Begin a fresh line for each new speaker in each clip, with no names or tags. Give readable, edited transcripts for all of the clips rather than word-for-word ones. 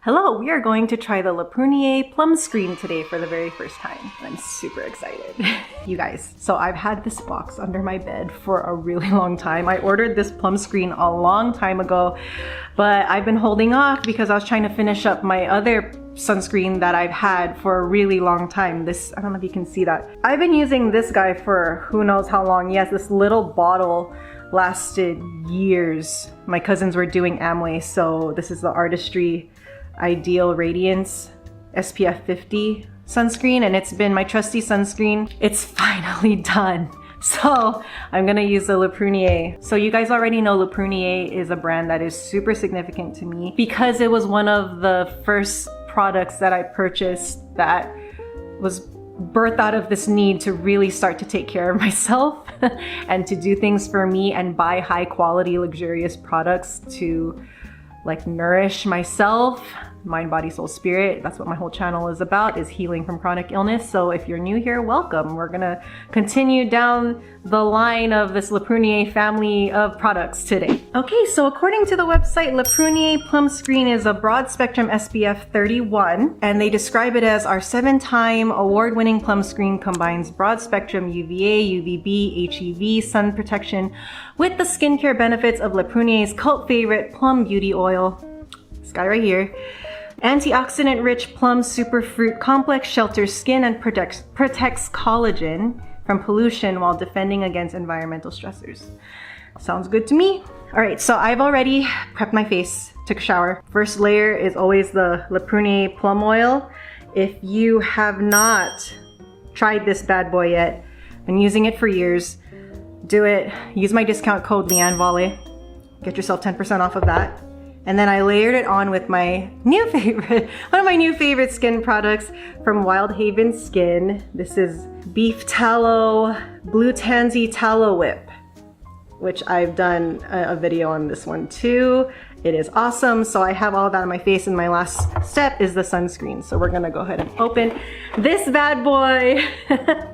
Hello, we are going to try the Prunier Plumscreen today for the very first time. I'm super excited. You guys, so I've had this box under my bed for a really long time. I ordered this Plumscreen a long time ago, but I've been holding off because I was trying to finish up my other sunscreen that I've had for a really long time. This, I don't know if you can see that. I've been using this guy for who knows how long. Yes, this little bottle lasted years. My cousins were doing Amway, so this is the Artistry Ideal Radiance SPF 50 sunscreen, and it's been my trusty sunscreen. It's finally done. So I'm gonna use the Prunier. So you guys already know Prunier is a brand that is super significant to me because it was one of the first products that I purchased that was birthed out of this need to really start to take care of myself and to do things for me and buy high quality, luxurious products to like nourish myself, mind, body, soul, spirit. That's what my whole channel is about, is healing from chronic illness. So if you're new here, welcome. We're gonna continue down the line of this Prunier family of products today. Okay, so according to the website, Prunier Plumscreen is a broad spectrum SPF 31, and they describe it as our 7-time award-winning plum screen combines broad spectrum UVA, UVB, HEV sun protection with the skincare benefits of Prunier's cult favorite plum beauty oil. This guy right here. Antioxidant-rich plum superfruit complex shelters skin and protects collagen from pollution while defending against environmental stressors. Sounds good to me. All right, so I've already prepped my face, took a shower. First layer is always the Prunier plum oil. If you have not tried this bad boy yet, been using it for years, do it. Use my discount code LeanneValle. Get yourself 10% off of that. And then I layered it on with my new favorite, one of my new favorite skin products from Wild Haven Skin. This is Beef Tallow Blue Tansy Tallow Whip, which I've done a video on this one too. It is awesome. So I have all that on my face, and my last step is the sunscreen. So we're gonna go ahead and open this bad boy.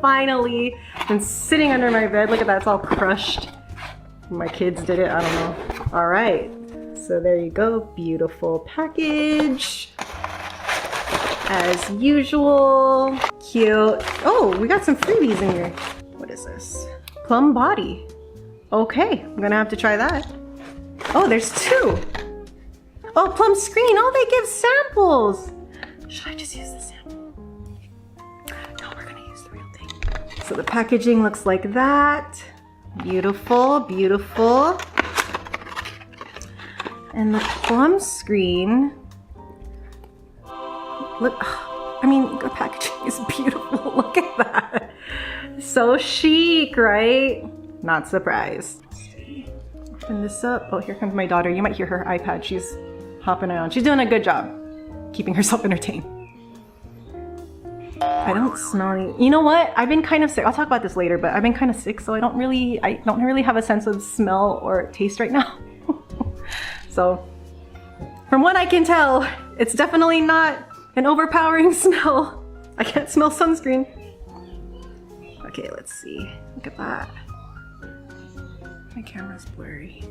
Finally, been sitting under my bed. Look at that, it's all crushed. My kids did it, I don't know. All right. So there you go, beautiful package. As usual, cute. Oh, we got some freebies in here. What is this? Plum body. Okay, I'm gonna have to try that. Oh, there's two. Oh, Plumscreen, oh, they give samples. Should I just use the sample? No, we're gonna use the real thing. So the packaging looks like that. Beautiful, beautiful. And the Plumscreen, look, I mean, the packaging is beautiful. Look at that. So chic, right? Not surprised. Open this up. Oh, here comes my daughter. You might hear her iPad. She's hopping around. She's doing a good job keeping herself entertained. I don't smell any. You know what? I've been kind of sick. I'll talk about this later, but I've been kind of sick, so I don't really have a sense of smell or taste right now. So, from what I can tell, it's definitely not an overpowering smell. I can't smell sunscreen. Okay, let's see. Look at that. My camera's blurry.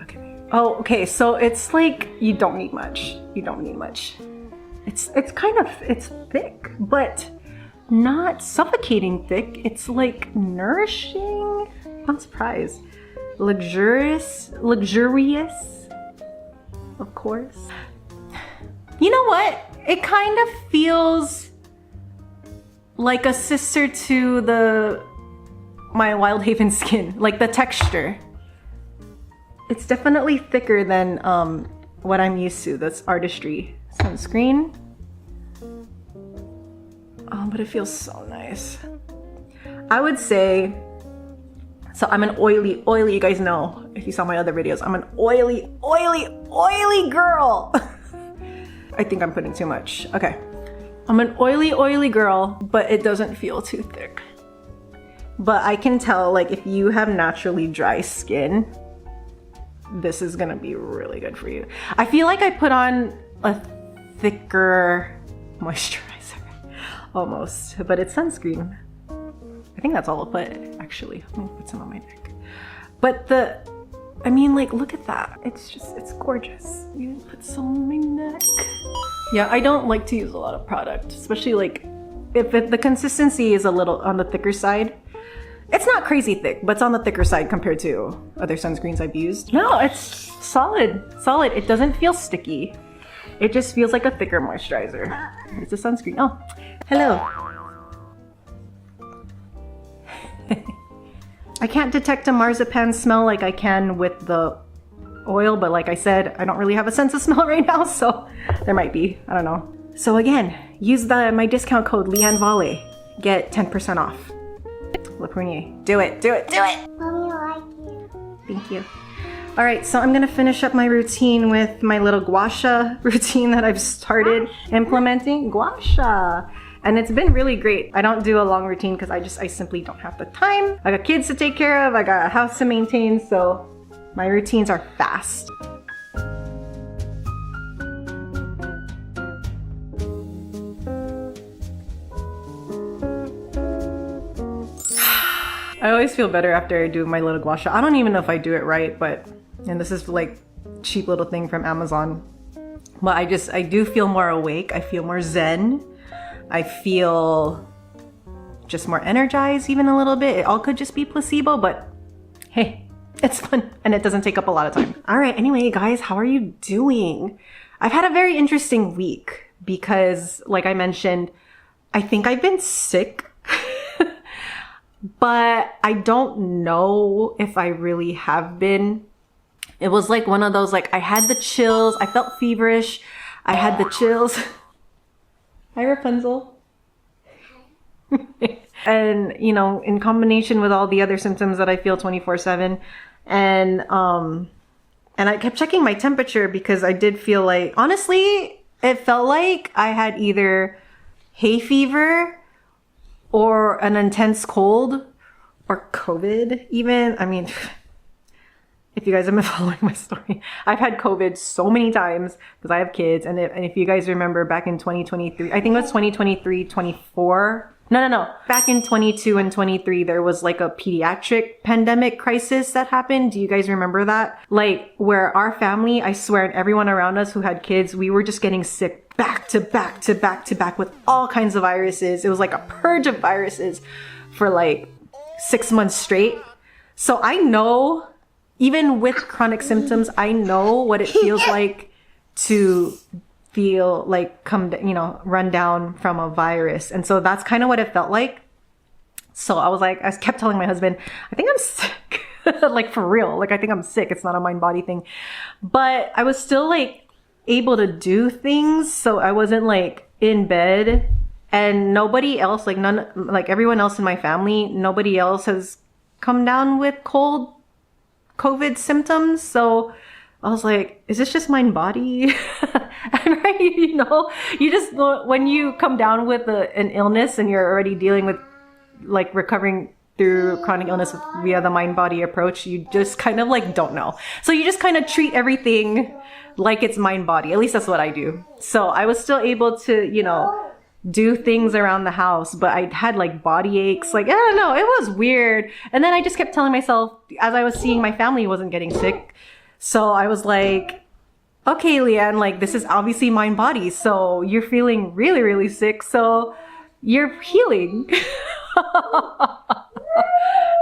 Okay. Oh, okay, so it's like, you don't need much. You don't need much. It's thick, but not suffocating thick. It's like nourishing. I'm surprised. Luxurious. Of course. You know what? It kind of feels like a sister to my Wild Haven Skin, like the texture. It's definitely thicker than what I'm used to. That's Artistry sunscreen. Oh, but it feels so nice. I would say, so I'm an oily, you guys know, if you saw my other videos, I'm an oily girl. I think I'm putting too much. Okay. I'm an oily girl, but it doesn't feel too thick. But I can tell, like, if you have naturally dry skin, this is gonna be really good for you. I feel like I put on a thicker moisturizer, almost, but it's sunscreen. I think that's all I'll put, actually. I'm gonna put some on my neck. But I mean, like, look at that. It's gorgeous. You put some on my neck. Yeah, I don't like to use a lot of product, especially like if the consistency is a little on the thicker side. It's not crazy thick, but it's on the thicker side compared to other sunscreens I've used. No, it's solid. It doesn't feel sticky. It just feels like a thicker moisturizer. It's a sunscreen. Oh, hello. I can't detect a marzipan smell like I can with the oil, but like I said, I don't really have a sense of smell right now, so there might be. I don't know. So again, use my discount code LeanneVale. Get 10% off. Le Prunier. Do it.
Mommy, I like you.
Thank you. All right, so I'm gonna finish up my routine with my little gua sha routine that I've started implementing. Gua sha. And it's been really great. I don't do a long routine because I simply don't have the time. I got kids to take care of, I got a house to maintain, so my routines are fast. I always feel better after I do my little gua sha. I don't even know if I do it right, and this is like cheap little thing from Amazon. But I do feel more awake. I feel more zen. I feel just more energized even a little bit. It all could just be placebo, but hey, it's fun and it doesn't take up a lot of time. All right, anyway, guys, how are you doing? I've had a very interesting week because, like I mentioned, I think I've been sick, but I don't know if I really have been. It was like one of those, like I had the chills, I felt feverish, I had the chills. Hi, Rapunzel. And, you know, in combination with all the other symptoms that I feel 24/7. And I kept checking my temperature because I did feel like, honestly, it felt like I had either hay fever or an intense cold or COVID even. I mean, if you guys have been following my story, I've had COVID so many times because I have kids. And if you guys remember back in 2023, I think it was 2023, 24. No. Back in 22 and 23, there was like a pediatric pandemic crisis that happened. Do you guys remember that? Like where our family, I swear, and everyone around us who had kids, we were just getting sick back to back to back to back with all kinds of viruses. It was like a purge of viruses for like 6 months straight. So I know, even with chronic symptoms, I know what it feels like to feel like run down from a virus. And so that's kind of what it felt like. So I kept telling my husband, I think I'm sick. Like for real. Like I think I'm sick. It's not a mind body thing. But I was still like able to do things. So I wasn't like in bed, and nobody else, like everyone else in my family, nobody else has come down with COVID symptoms. So I was like, is this just mind body? And right, you know, you just, when you come down with an illness and you're already dealing with like recovering through chronic illness via the mind body approach, you just kind of like don't know. So you just kind of treat everything like it's mind body. At least that's what I do. So I was still able to, you know, do things around the house, but I had like body aches. Like, I don't know, it was weird. And then I just kept telling myself, as I was seeing my family wasn't getting sick, so I was like, okay, Leanne, like this is obviously mind body. So you're feeling really, really sick. So you're healing.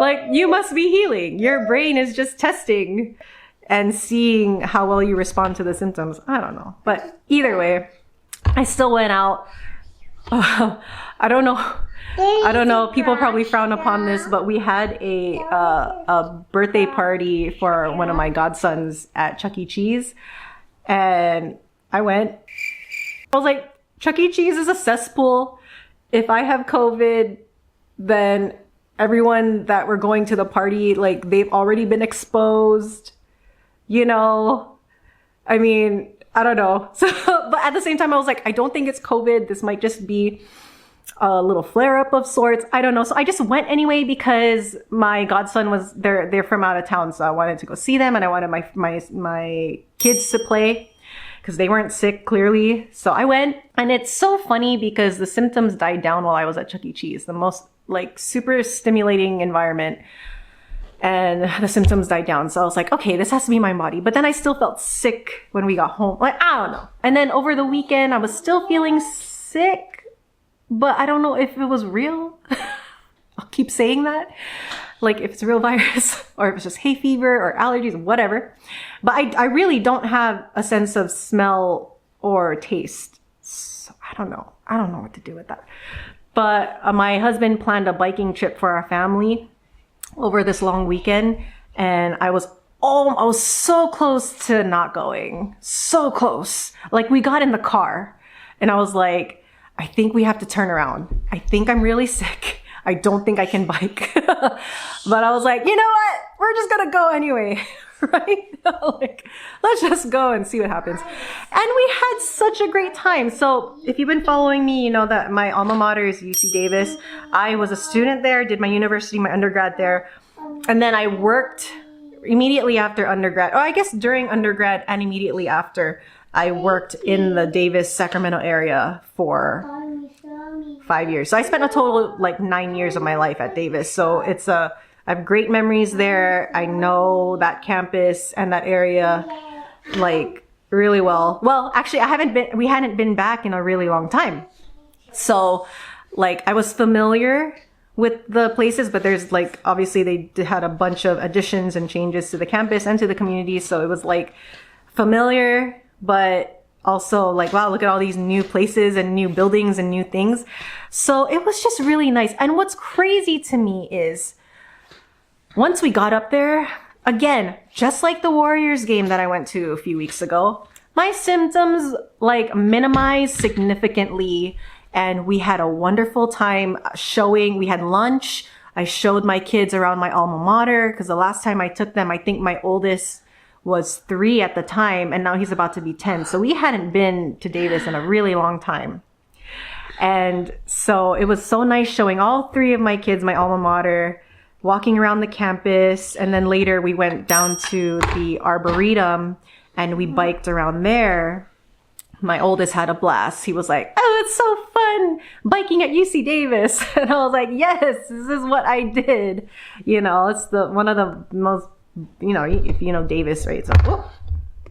Like you must be healing. Your brain is just testing and seeing how well you respond to the symptoms. I don't know. But either way, I still went out. I don't know. People probably frown upon this, but we had a birthday party for one of my godsons at Chuck E. Cheese. And I went. I was like, Chuck E. Cheese is a cesspool. If I have COVID, then everyone that were going to the party, like they've already been exposed, you know? I mean, I don't know. So, but at the same time, I was like, I don't think it's COVID. This might just be a little flare-up of sorts. I don't know. So I just went anyway because my godson was there. They're from out of town, so I wanted to go see them, and I wanted my kids to play because they weren't sick clearly. So I went, and it's so funny because the symptoms died down while I was at Chuck E. Cheese, the most like super stimulating environment. and the symptoms died down. So I was like, okay, this has to be my body. But then I still felt sick when we got home. Like, I don't know. And then over the weekend, I was still feeling sick, but I don't know if it was real. I'll keep saying that. Like if it's a real virus or if it's just hay fever or allergies, whatever. But I really don't have a sense of smell or taste. So I don't know. I don't know what to do with that. But my husband planned a biking trip for our family over this long weekend, and I was so close to not going. So close. Like we got in the car and I was like, I think we have to turn around. I think I'm really sick. I don't think I can bike. But I was like, you know what? We're just gonna go anyway. Right? Like, let's just go and see what happens. And we had such a great time. So if you've been following me, you know that my alma mater is UC Davis. I was a student there, did my university, my undergrad there. And then I worked immediately after undergrad. Oh, I guess during undergrad and immediately after, I worked in the Davis, Sacramento area for 5 years. So I spent a total of like 9 years of my life at Davis. So I have great memories there. I know that campus and that area like really well. Well, actually we hadn't been back in a really long time. So like I was familiar with the places, but there's like, obviously they had a bunch of additions and changes to the campus and to the community. So it was like familiar, but also like, wow, look at all these new places and new buildings and new things. So it was just really nice. And what's crazy to me is once we got up there, again, just like the Warriors game that I went to a few weeks ago, my symptoms like minimized significantly, and we had a wonderful time showing. We had lunch. I showed my kids around my alma mater because the last time I took them, I think my oldest was 3 at the time, and now he's about to be 10. So we hadn't been to Davis in a really long time. And so it was so nice showing all 3 of my kids my alma mater, walking around the campus, and then later we went down to the arboretum and we biked around there. My oldest had a blast. He was like, oh, it's so fun biking at UC Davis. And I was like, yes, this is what I did. You know, it's one of the most, you know, if you know Davis, right? It's like, oh,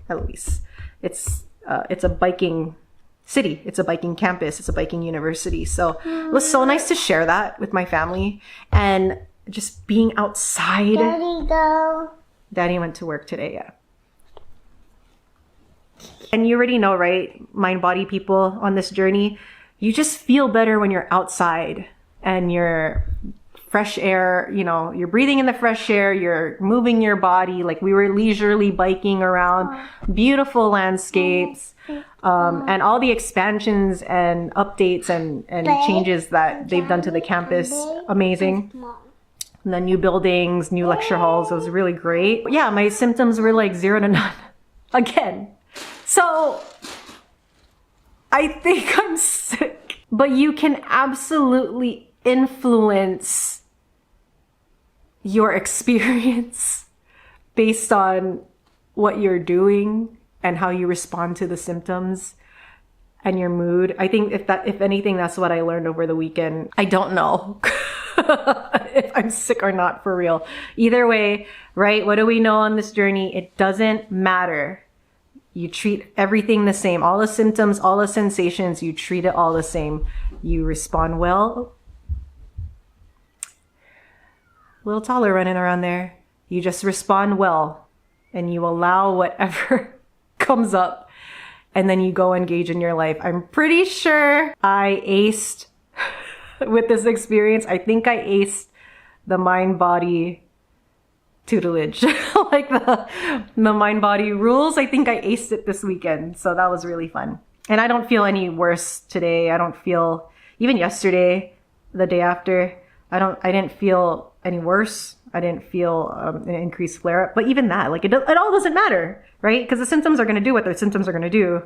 Eloise. It's a biking city. It's a biking campus. It's a biking university. So it was so nice to share that with my family and just being outside.
Daddy, go.
Daddy went to work today, yeah. And you already know, right? Mind body people on this journey, you just feel better when you're outside and you're fresh air, you know, you're breathing in the fresh air, you're moving your body. Like we were leisurely biking around beautiful landscapes, and all the expansions and updates and changes that they've done to the campus. Amazing. And the new buildings, new lecture halls. It was really great. But yeah, my symptoms were like 0 to none again. So I think I'm sick, but you can absolutely influence your experience based on what you're doing and how you respond to the symptoms and your mood. I think if anything, that's what I learned over the weekend. I don't know if I'm sick or not for real. Either way, right? What do we know on this journey? It doesn't matter. You treat everything the same. All the symptoms, all the sensations, you treat it all the same. You respond well. A little taller running around there. You just respond well and you allow whatever comes up, and then you go engage in your life. I'm pretty sure I aced with this experience. I think I aced the mind-body tutelage, like the mind-body rules. I think I aced it this weekend. So that was really fun. And I don't feel any worse today. I don't feel, even yesterday, the day after, I didn't feel any worse. I didn't feel an increased flare-up. But even that, like it all doesn't matter, right? Because the symptoms are going to do what their symptoms are going to do.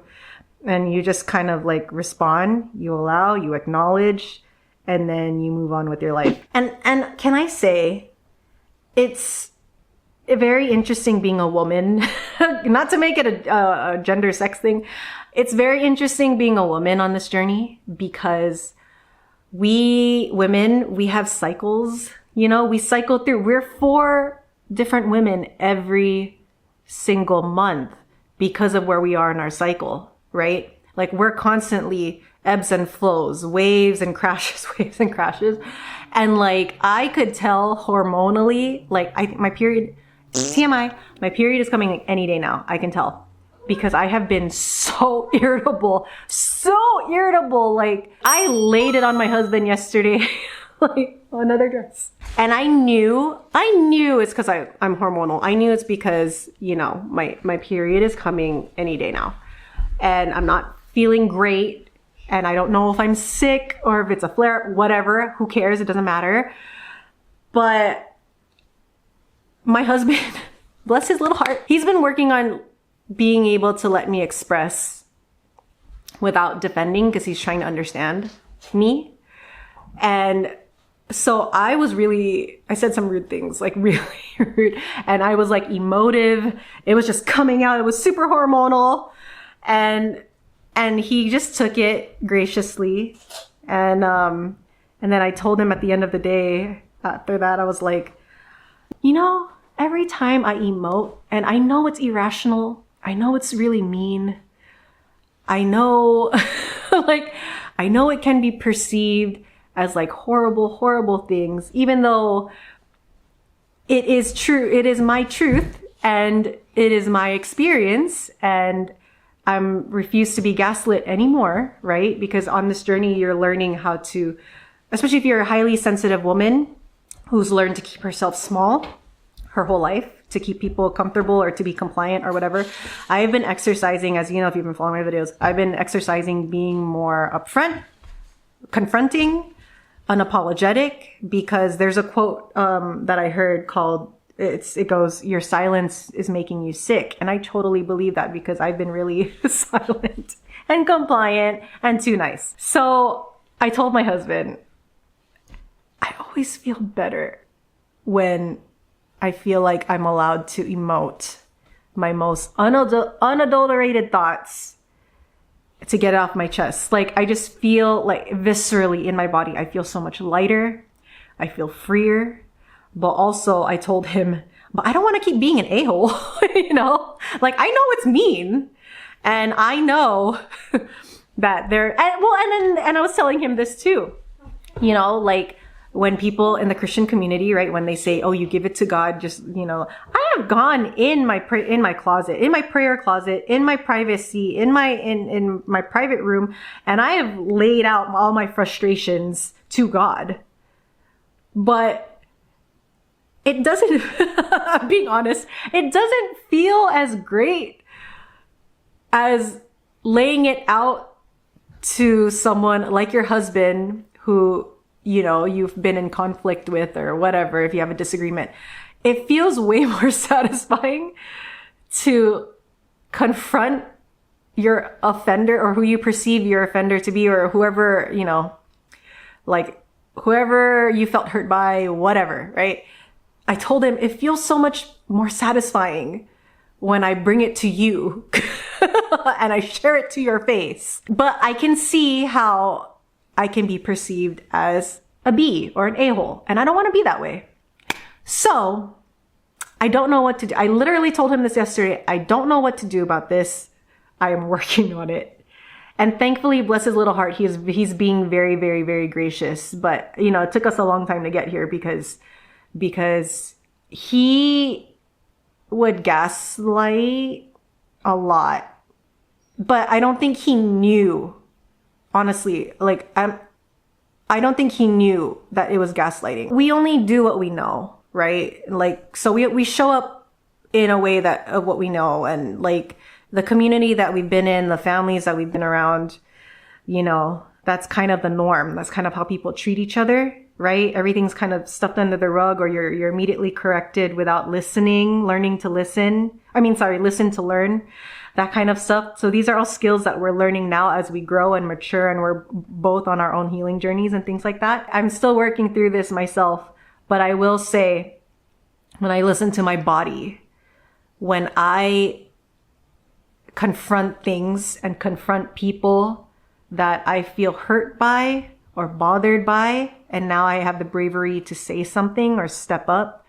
And you just kind of like respond, you allow, you acknowledge, and then you move on with your life. And can I say, it's very interesting being a woman, not to make it a gender sex thing. It's very interesting being a woman on this journey because we women, we have cycles, you know, we cycle through. We're 4 different women every single month because of where we are in our cycle, right? Like we're constantly ebbs and flows, waves and crashes, waves and crashes. And like, I could tell hormonally, like my period, TMI, my period is coming any day now. I can tell because I have been so irritable. Like I laid it on my husband yesterday, like another dress. And I knew it's because I'm hormonal. I knew it's because, you know, my period is coming any day now and I'm not feeling great. And I don't know if I'm sick or if it's a flare, whatever, who cares? It doesn't matter. But my husband, bless his little heart, he's been working on being able to let me express without defending because he's trying to understand me. And so I said some rude things, like really rude. And I was like emotive. It was just coming out. It was super hormonal. And he just took it graciously. And then I told him at the end of the day, after that, I was like, you know, every time I emote, and I know it's irrational, I know it's really mean, I know, I know it can be perceived as like horrible, horrible things, even though it is true, it is my truth, and it is my experience, and I'm refused to be gaslit anymore, right? Because on this journey, you're learning how to, especially if you're a highly sensitive woman who's learned to keep herself small her whole life, to keep people comfortable or to be compliant or whatever. I've been exercising, as you know, if you've been following my videos, I've been exercising being more upfront, confronting, unapologetic, because there's a quote that I heard called, it goes, your silence is making you sick. And I totally believe that because I've been really silent and compliant and too nice. So I told my husband, I always feel better when I feel like I'm allowed to emote my most unadulterated thoughts to get it off my chest. Like I just feel like viscerally in my body, I feel so much lighter. I feel freer. But also I told him, but I don't want to keep being an a-hole, you know? Like I know it's mean. And I know that and I was telling him this too, you know, like when people in the Christian community, right, when they say, oh, you give it to God, just, you know, I have gone in my closet, in my prayer closet, in my privacy, in my private room, and I have laid out all my frustrations to God. But it doesn't, I'm being honest, it doesn't feel as great as laying it out to someone like your husband who, you know, you've been in conflict with or whatever, if you have a disagreement. It feels way more satisfying to confront your offender or who you perceive your offender to be, or whoever, you know, like whoever you felt hurt by, whatever, right? I told him it feels so much more satisfying when I bring it to you and I share it to your face. But I can see how I can be perceived as a B or an a-hole, and I don't want to be that way. So I don't know what to do. I literally told him this yesterday. I don't know what to do about this. I am working on it. And thankfully, bless his little heart, he's being very, very, very gracious. But, you know, it took us a long time to get here because he would gaslight a lot. But I don't think he knew, honestly, like I don't think he knew that it was gaslighting. We only do what we know, right? Like, so we show up in a way that of what we know, and like the community that we've been in, the families that we've been around, you know, that's kind of the norm. That's kind of how people treat each other, right? Everything's kind of stuffed under the rug, or you're immediately corrected without learning to listen. Listen to learn, that kind of stuff. So these are all skills that we're learning now as we grow and mature, and we're both on our own healing journeys and things like that. I'm still working through this myself, but I will say, when I listen to my body, when I confront things and confront people that I feel hurt by or bothered by, and now I have the bravery to say something or step up,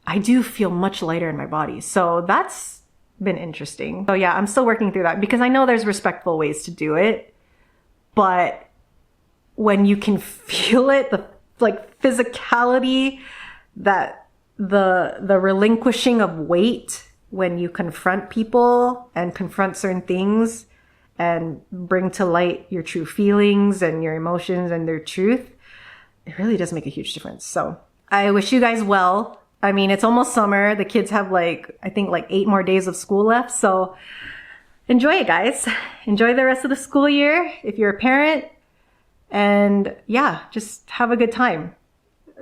I do feel much lighter in my body. So that's been interesting. So yeah, I'm still working through that because I know there's respectful ways to do it, but when you can feel it, the like physicality, that the relinquishing of weight when you confront people and confront certain things and bring to light your true feelings and your emotions and their truth, it really does make a huge difference. So I wish you guys well. I mean, it's almost summer. The kids have I think 8 more days of school left. So enjoy it, guys. Enjoy the rest of the school year if you're a parent. And yeah, just have a good time.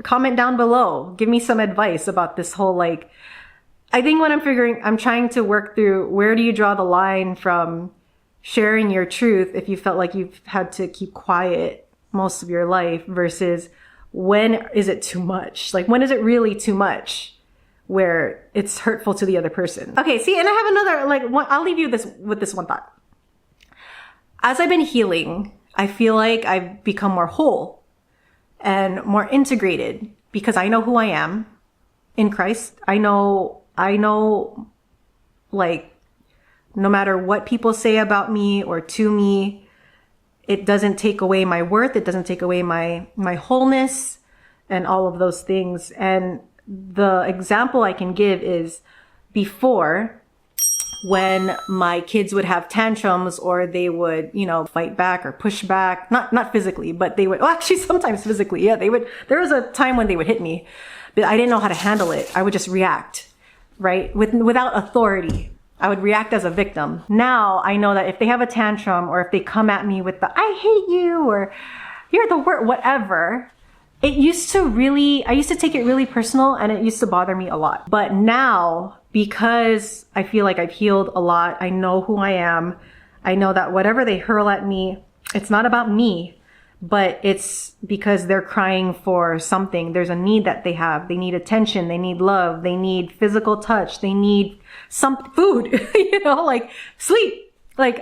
Comment down below. Give me some advice about this whole I think what I'm trying to work through, where do you draw the line from sharing your truth if you felt like you've had to keep quiet most of your life versus when is it too much? When is it really too much where it's hurtful to the other person? Okay, see, and I have another, I'll leave you with this one thought. As I've been healing, I feel like I've become more whole and more integrated because I know who I am in Christ. I know, no matter what people say about me or to me, it doesn't take away my worth. It doesn't take away my wholeness and all of those things. And the example I can give is before, when my kids would have tantrums or they would, fight back or push back, not physically, but they would, actually sometimes physically. Yeah, they would. There was a time when they would hit me, but I didn't know how to handle it. I would just react, right? Without authority. I would react as a victim. Now I know that if they have a tantrum or if they come at me with I hate you or you're the worst, whatever, I used to take it really personal and it used to bother me a lot. But now, because I feel like I've healed a lot, I know who I am. I know that whatever they hurl at me, it's not about me, but it's because they're crying for something. There's a need that they have. They need attention. They need love. They need physical touch. They need some food, sleep,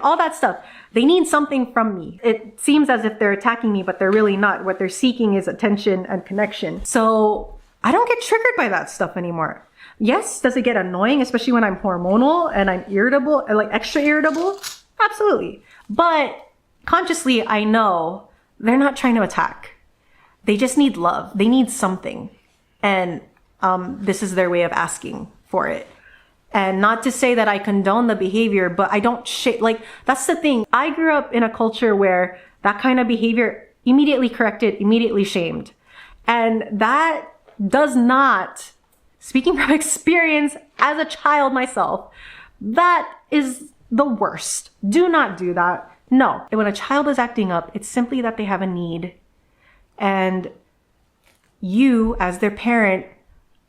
all that stuff. They need something from me. It seems as if they're attacking me, but they're really not. What they're seeking is attention and connection. So I don't get triggered by that stuff anymore. Yes, does it get annoying, especially when I'm hormonal and I'm irritable, extra irritable? Absolutely. But consciously, I know they're not trying to attack. They just need love. They need something. And this is their way of asking for it. And not to say that I condone the behavior, but I don't that's the thing. I grew up in a culture where that kind of behavior immediately corrected, immediately shamed. And that does not, speaking from experience as a child myself, that is the worst. Do not do that. No. When a child is acting up, it's simply that they have a need. And you, as their parent,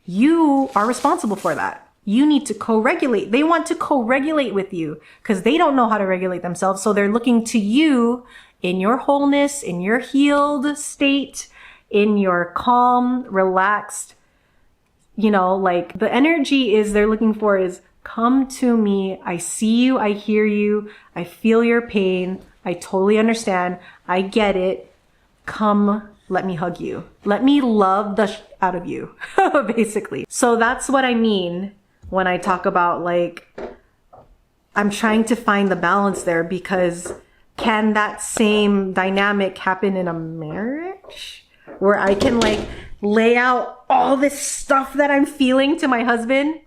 you are responsible for that. You need to co-regulate. They want to co-regulate with you because they don't know how to regulate themselves. So they're looking to you in your wholeness, in your healed state, in your calm, relaxed, the energy is they're looking for is come to me. I see you. I hear you. I feel your pain. I totally understand. I get it. Come, let me hug you. Let me love the out of you, basically. So that's what I mean when I talk about I'm trying to find the balance there, because can that same dynamic happen in a marriage where I can lay out all this stuff that I'm feeling to my husband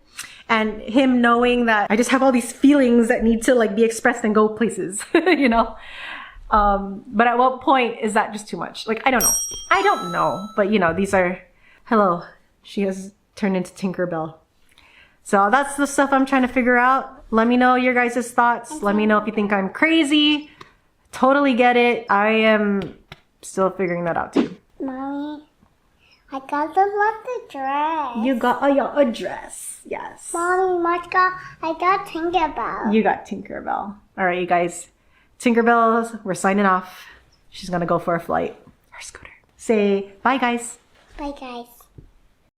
and him knowing that I just have all these feelings that need to be expressed and go places, But at what point is that just too much? I don't know. But these are, hello, she has turned into Tinkerbell. So that's the stuff I'm trying to figure out. Let me know your guys' thoughts. Let me know if you think I'm crazy. Totally get it. I am still figuring that out too.
Mommy, I got the dress.
You got a dress. Yes.
Mommy, I got Tinkerbell.
You got Tinkerbell. All right, you guys. Tinkerbell, we're signing off. She's going to go for a flight. Her scooter. Say bye, guys.
Bye, guys.